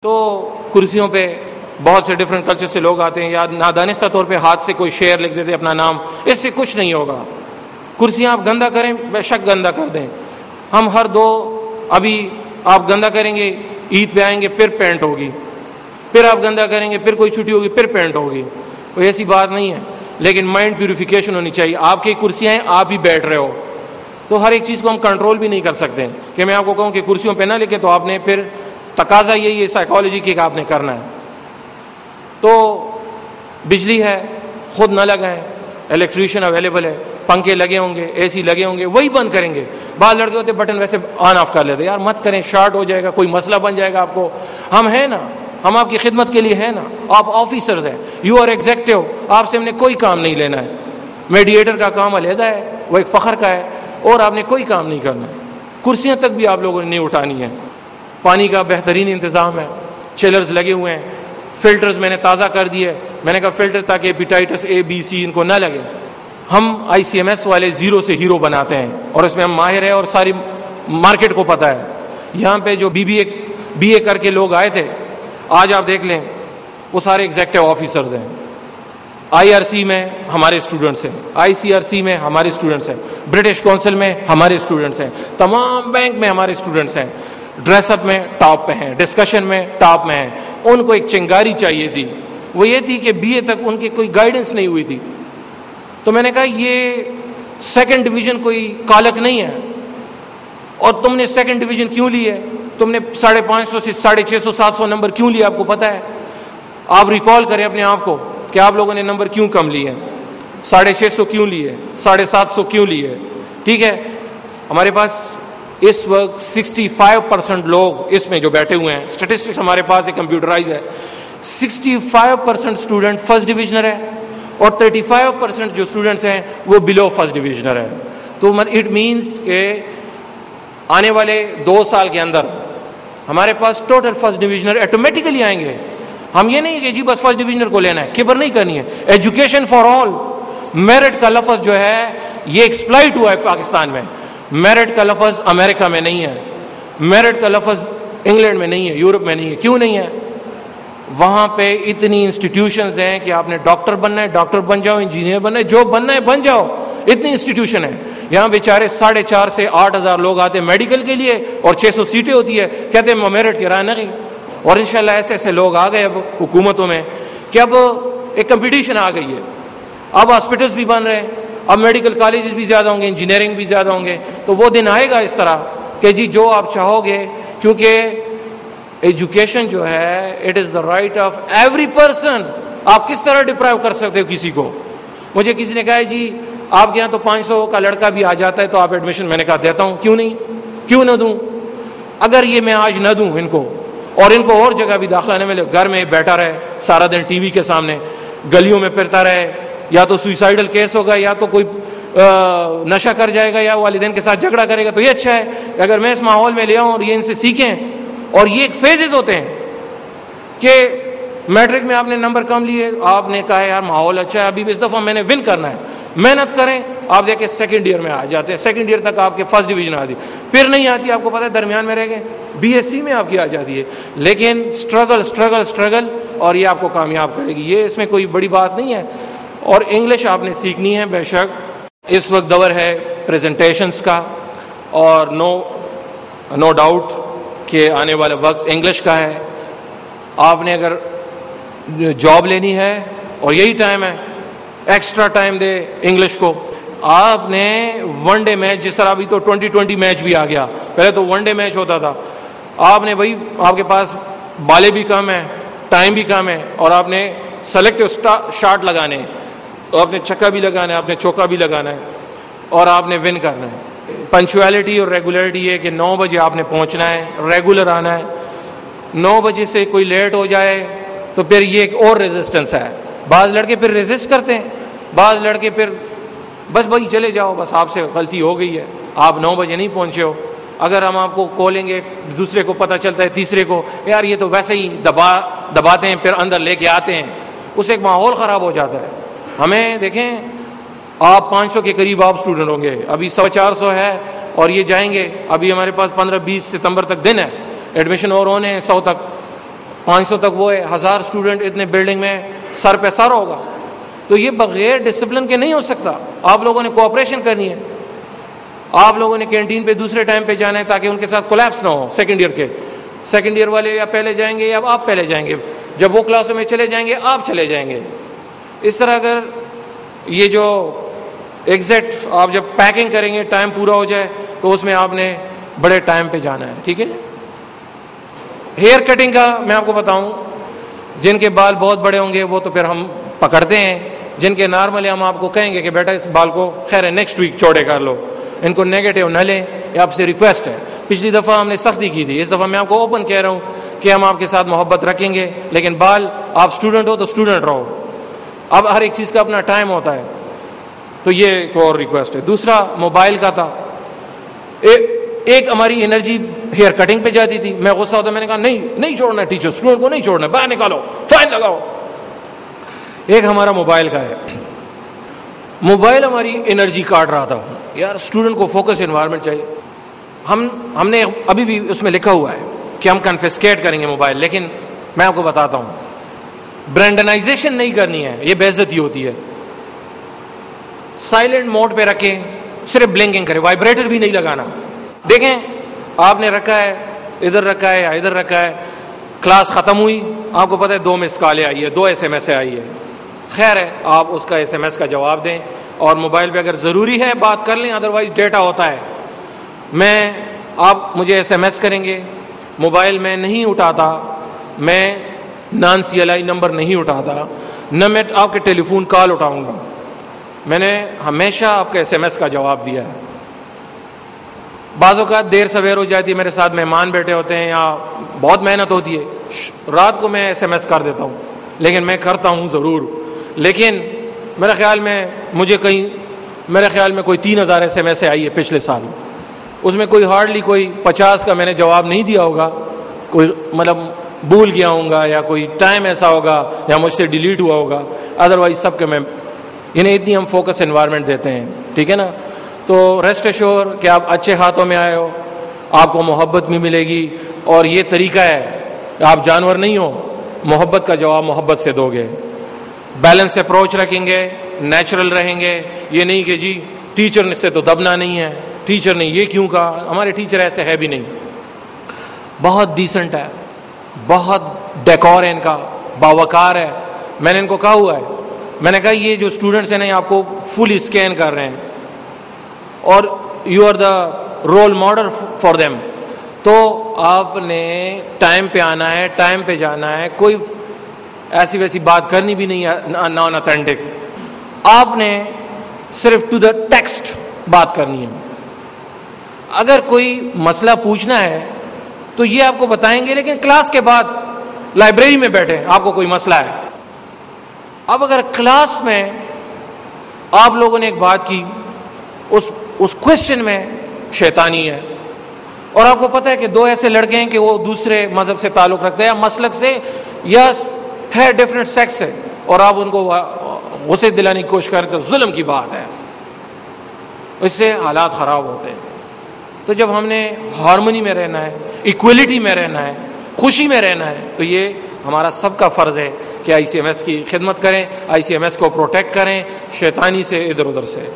تو کرسیوں پہ بہت سے ڈفرینٹ کلچر سے لوگ آتے ہیں، یا نادانستہ طور پہ ہاتھ سے کوئی شعر لکھ دیتے اپنا نام. اس سے کچھ نہیں ہوگا. کرسیاں آپ گندہ کریں، بے شک گندہ کر دیں. ہم ہر دو ابھی آپ گندہ کریں گے، عید پہ آئیں گے پھر پینٹ ہوگی، پھر آپ گندہ کریں گے، پھر کوئی چھٹی ہوگی پھر پینٹ ہوگی. کوئی ایسی بات نہیں ہے. لیکن مائنڈ پیوریفیکیشن ہونی چاہیے. آپ کی کرسیاں ہیں، آپ ہی بیٹھ رہے ہو، تو ہر ایک چیز کو ہم کنٹرول بھی نہیں کر سکتے. کہ میں آپ کو کہوں کہ کرسیوں پہ نہ لکھے تو آپ نے پھر تقاضا یہی ہے سائیکالوجی کی کہ آپ نے کرنا ہے. تو بجلی ہے خود نہ لگائیں، الیکٹریشین اویلیبل ہے، پنکھے لگے ہوں گے، اے سی لگے ہوں گے، وہی بند کریں گے. بعض لڑکے ہوتے بٹن ویسے آن آف کر لیتے. یار مت کریں، شارٹ ہو جائے گا، کوئی مسئلہ بن جائے گا آپ کو. ہم ہیں نا، ہم آپ کی خدمت کے لیے ہیں نا. آپ آفیسرز ہیں، یو آر ایگزیکٹو. آپ سے ہم نے کوئی کام نہیں لینا ہے. میڈیٹر کا کام علیحدہ ہے، وہ ایک فخر کا ہے، اور آپ نے کوئی کام نہیں کرنا ہے. کرسیاں تک بھی آپ لوگوں نے نہیں اٹھانی ہے. پانی کا بہترین انتظام ہے، چلرز لگے ہوئے ہیں، فلٹرز میں نے تازہ کر دیے. میں نے کہا فلٹر تاکہ ہیپیٹائٹس اے بی سی ان کو نہ لگے. ہم آئی سی ایم ایس والے زیرو سے ہیرو بناتے ہیں، اور اس میں ہم ماہر ہیں اور ساری مارکیٹ کو پتہ ہے. یہاں پہ جو بی اے کر کے لوگ آئے تھے، آج آپ دیکھ لیں وہ سارے ایگزیکٹو آفیسرز ہیں. آئی آر سی میں ہمارے اسٹوڈنٹس ہیں، آئی سی آر سی میں ہمارے اسٹوڈنٹس ہیں، برٹش کونسل میں ہمارے اسٹوڈنٹس ہیں، تمام بینک میں ہمارے اسٹوڈنٹس ہیں. ڈریس اپ میں ٹاپ پہ ہیں، ڈسکشن میں ٹاپ میں ہیں. ان کو ایک چنگاری چاہیے تھی، وہ یہ تھی کہ بی اے تک ان کی کوئی گائیڈنس نہیں ہوئی تھی. تو میں نے کہا یہ سیکنڈ ڈویژن کوئی کالک نہیں ہے، اور تم نے سیکنڈ ڈویژن کیوں لی ہے؟ تم نے 550 سے 650 700 نمبر کیوں لیا؟ آپ کو پتہ ہے؟ آپ ریکال کریں اپنے آپ کو کہ آپ لوگوں نے نمبر کیوں کم لیے ہیں، 650 کیوں لیے، 750 کیوں لیے. ٹھیک ہے، ہمارے پاس اس وقت 65% لوگ اس میں جو بیٹھے ہوئے ہیں، اسٹیٹسٹکس ہمارے پاس ایک کمپیوٹرائز ہے، 65% اسٹوڈنٹ فرسٹ ڈویژنر ہے، اور 35% جو اسٹوڈنٹس ہیں وہ بلو فرسٹ ڈویژنر ہے. تو اٹ مینس کہ آنے والے 2 سال کے اندر ہمارے پاس ٹوٹل فرسٹ ڈویژنر آٹومیٹیکلی آئیں گے. ہم یہ نہیں کہ جی بس فرسٹ ڈویژنر کو لینا ہے، کبر نہیں کرنی ہے. Education for all. میرٹ کا لفظ جو ہے یہ ایکسپلائٹ ہوا ہے پاکستان میں. میرٹ کا لفظ امریکہ میں نہیں ہے، میرٹ کا لفظ انگلینڈ میں نہیں ہے، یورپ میں نہیں ہے. کیوں نہیں ہے؟ وہاں پہ اتنی انسٹیٹیوشنز ہیں کہ آپ نے ڈاکٹر بننا ہے ڈاکٹر بن جاؤ، انجینئر بننا ہے جو بننا ہے بن جاؤ. اتنی انسٹیٹیوشن ہے. یہاں بیچارے 4,500 سے 8,000 لوگ آتے ہیں میڈیکل کے لیے، اور 600 سیٹیں ہوتی ہے، کہتے ہیں میرٹ کی رائے نہیں. اور انشاءاللہ ایسے ایسے لوگ آ گئے اب حکومتوں میں کہ اب ایک کمپٹیشن آ گئی ہے. اب ہاسپٹلس بھی بن رہے ہیں، اب میڈیکل کالجز بھی زیادہ ہوں گے، انجینئرنگ بھی زیادہ ہوں گے. تو وہ دن آئے گا اس طرح کہ جی جو آپ چاہو گے، کیونکہ ایجوکیشن جو ہے it is the right of every person. آپ کس طرح ڈپرائیو کر سکتے ہو کسی کو؟ مجھے کسی نے کہا جی آپ کے یہاں تو 500 کا لڑکا بھی آ جاتا ہے تو آپ ایڈمیشن. میں نے کہا دیتا ہوں، کیوں نہیں، کیوں نہ دوں. اگر یہ میں آج نہ دوں ان کو، اور ان کو اور جگہ بھی داخلہ نہ ملے، گھر میں بیٹھا رہے سارا دن ٹی وی کے سامنے، گلیوں میں پھرتا رہے، یا تو سوئسائڈل کیس ہوگا، یا تو کوئی نشہ کر جائے گا، یا والدین کے ساتھ جھگڑا کرے گا. تو یہ اچھا ہے اگر میں اس ماحول میں لے آؤں اور یہ ان سے سیکھیں. اور یہ ایک فیزز ہوتے ہیں کہ میٹرک میں آپ نے نمبر کم لیے، آپ نے کہا یار ماحول اچھا ہے، ابھی اس دفعہ میں نے ون کرنا ہے، محنت کریں. آپ دیکھیں سیکنڈ ایئر میں آ جاتے ہیں، سیکنڈ ایئر تک آپ کے فرسٹ ڈویژن آتی، پھر نہیں آتی، آپ کو پتہ ہے درمیان میں رہ گئے، بی ایس سی میں آپ کی آ جاتی ہے. لیکن اسٹرگل اور یہ آپ کو کامیاب کرے گی. یہ اس میں کوئی بڑی بات نہیں ہے. اور انگلش آپ نے سیکھنی ہے بے شک. اس وقت دور ہے پریزنٹیشنز کا، اور نو ڈاؤٹ کہ آنے والا وقت انگلش کا ہے. آپ نے اگر جاب لینی ہے، اور یہی ٹائم ہے، ایکسٹرا ٹائم دے انگلش کو. آپ نے ون ڈے میچ، جس طرح ابھی تو 2020 میچ بھی آ گیا، پہلے تو ون ڈے میچ ہوتا تھا. آپ نے وہی، آپ کے پاس بالے بھی کم ہیں، ٹائم بھی کم ہے، اور آپ نے سلیکٹو شاٹ لگانے، تو آپ نے چھکا بھی لگانا ہے، آپ نے چوکا بھی لگانا ہے، اور آپ نے ون کرنا ہے. پنکچویلٹی اور ریگولیرٹی یہ کہ 9 بجے آپ نے پہنچنا ہے، ریگولر آنا ہے. 9 بجے سے کوئی لیٹ ہو جائے تو پھر یہ ایک اور ریزسٹنس ہے. بعض لڑکے پھر ریزسٹ کرتے ہیں، بعض لڑکے پھر بس بھائی چلے جاؤ، بس آپ سے غلطی ہو گئی ہے، آپ 9 بجے نہیں پہنچے ہو. اگر ہم آپ کو کولیں گے، دوسرے کو پتہ چلتا ہے، تیسرے کو یار یہ تو ویسے ہی دباتے ہیں، پھر اندر لے کے آتے ہیں، اس سے ایک ماحول خراب ہو جاتا ہے. ہمیں دیکھیں، آپ 500 کے قریب آپ اسٹوڈنٹ ہوں گے، ابھی 400 ہے، اور یہ جائیں گے. ابھی ہمارے پاس 15-20 ستمبر تک دن ہے، ایڈمیشن اور ہونے ہیں 100 تک. 500 تک وہ ہے, 1000 اسٹوڈنٹ اتنے بلڈنگ میں سر پہ سر ہوگا. تو یہ بغیر ڈسپلن کے نہیں ہو سکتا. آپ لوگوں نے کوآپریشن کرنی ہے. آپ لوگوں نے کینٹین پہ دوسرے ٹائم پہ جانا ہے تاکہ ان کے ساتھ کولیپس نہ ہو. سیکنڈ ایئر والے یا پہلے جائیں گے یا آپ پہلے جائیں گے, جب وہ کلاسوں میں چلے جائیں گے آپ چلے جائیں گے. اس طرح اگر یہ جو ایگزیکٹ آپ جب پیکنگ کریں گے ٹائم پورا ہو جائے تو اس میں آپ نے بڑے ٹائم پہ جانا ہے. ٹھیک ہے. ہیئر کٹنگ کا میں آپ کو بتاؤں, جن کے بال بہت بڑے ہوں گے وہ تو پھر ہم پکڑتے ہیں, جن کے نارمل ہے ہم آپ کو کہیں گے کہ بیٹا اس بال کو خیر ہے نیکسٹ ویک چوڑے کر لو, ان کو نیگیٹو نہ لیں, یہ آپ سے ریکویسٹ ہے. پچھلی دفعہ ہم نے سختی کی تھی, اس دفعہ میں آپ کو اوپن کہہ رہا ہوں کہ ہم آپ کے ساتھ محبت رکھیں گے, لیکن بال آپ اسٹوڈنٹ ہو تو اسٹوڈنٹ رہو. اب ہر ایک چیز کا اپنا ٹائم ہوتا ہے, تو یہ ایک اور ریکویسٹ ہے. دوسرا موبائل کا تھا. ایک ہماری انرجی ہیئر کٹنگ پہ جاتی تھی, میں غصہ ہوتا, میں نے کہا نہیں چھوڑنا ٹیچر, اسٹوڈنٹ کو نہیں چھوڑنا, باہر نکالو, فائن لگاؤ. ایک ہمارا موبائل کا ہے, موبائل ہماری انرجی کاٹ رہا تھا. یار اسٹوڈنٹ کو فوکس انوائرمنٹ چاہیے. ہم نے ابھی بھی اس میں لکھا ہوا ہے کہ ہم کنفسکیٹ کریں گے موبائل, لیکن میں آپ کو بتاتا ہوں برانڈنائزیشن نہیں کرنی ہے, یہ بے عزتی ہوتی ہے. سائلنٹ موڈ پہ رکھیں, صرف بلنکنگ کریں, وائبریٹر بھی نہیں لگانا. دیکھیں آپ نے رکھا ہے, ادھر رکھا ہے یا ادھر رکھا ہے, کلاس ختم ہوئی, آپ کو پتہ ہے 2 مس کالیں آئی ہے, 2 SMS آئی ہے, خیر ہے آپ اس کا SMS کا جواب دیں, اور موبائل پہ اگر ضروری ہے بات کر لیں, ادروائز ڈیٹا ہوتا ہے. آپ مجھے SMS کریں گے, موبائل میں نہیں اٹھاتا, میں نان CLI نمبر نہیں اٹھاتا, نہ میں آپ کے ٹیلی فون کال اٹھاؤں گا. میں نے ہمیشہ آپ کے SMS کا جواب دیا ہے. بعض اوقات دیر سویر ہو جاتی ہے, میرے ساتھ مہمان بیٹھے ہوتے ہیں یا بہت محنت ہوتی ہے, رات کو میں SMS کر دیتا ہوں, لیکن میں کرتا ہوں ضرور. لیکن میرے خیال میں کوئی 3000 SMS آئی ہے پچھلے سال, اس میں کوئی ہارڈلی کوئی 50 کا میں نے جواب نہیں دیا ہوگا, کوئی مطلب بھول گیا ہوں گا یا کوئی ٹائم ایسا ہوگا یا مجھ سے ڈیلیٹ ہوا ہوگا, ادروائز سب کے میں انہیں اتنی ہم فوکس انوائرمنٹ دیتے ہیں. ٹھیک ہے نا. تو ریسٹ ایشور کہ آپ اچھے ہاتھوں میں آئے ہو, آپ کو محبت بھی ملے گی, اور یہ طریقہ ہے, آپ جانور نہیں ہو, محبت کا جواب محبت سے دو گے. بیلنس اپروچ رکھیں گے, نیچرل رہیں گے. یہ نہیں کہ جی ٹیچر سے تو دبنا نہیں ہے, ٹیچر نے یہ کیوں کہا, ہمارے ٹیچر ایسے ہے بھی نہیں, بہت ڈیسنٹ ہے, بہت ڈیکور ہے ان کا, باوقار ہے. میں نے ان کو کہا ہوا ہے, میں نے کہا یہ جو اسٹوڈنٹس ہیں نا آپ کو فل اسکین کر رہے ہیں اور you are the role model for them, تو آپ نے ٹائم پہ آنا ہے, ٹائم پہ جانا ہے, کوئی ایسی ویسی بات کرنی بھی نہیں ہے نان اوتھینٹک. آپ نے صرف ٹو دا ٹیکسٹ بات کرنی ہے. اگر کوئی مسئلہ پوچھنا ہے تو یہ آپ کو بتائیں گے, لیکن کلاس کے بعد لائبریری میں بیٹھے آپ کو کوئی مسئلہ ہے. اب اگر کلاس میں آپ لوگوں نے ایک بات کی, اس کوشچن میں شیطانی ہے, اور آپ کو پتہ ہے کہ 2 ایسے لڑکے ہیں کہ وہ دوسرے مذہب سے تعلق رکھتے ہیں یا مسلک سے یا ہے ڈفرینٹ سیکس سے, اور آپ ان کو غصے دلانے کی کوشش کرتے, ظلم کی بات ہے, اس سے حالات خراب ہوتے ہیں. تو جب ہم نے ہارمونی میں رہنا ہے, ایکویلٹی میں رہنا ہے, خوشی میں رہنا ہے, تو یہ ہمارا سب کا فرض ہے کہ ICMS کی خدمت کریں, ICMS کو پروٹیکٹ کریں شیطانی سے, ادھر ادھر سے.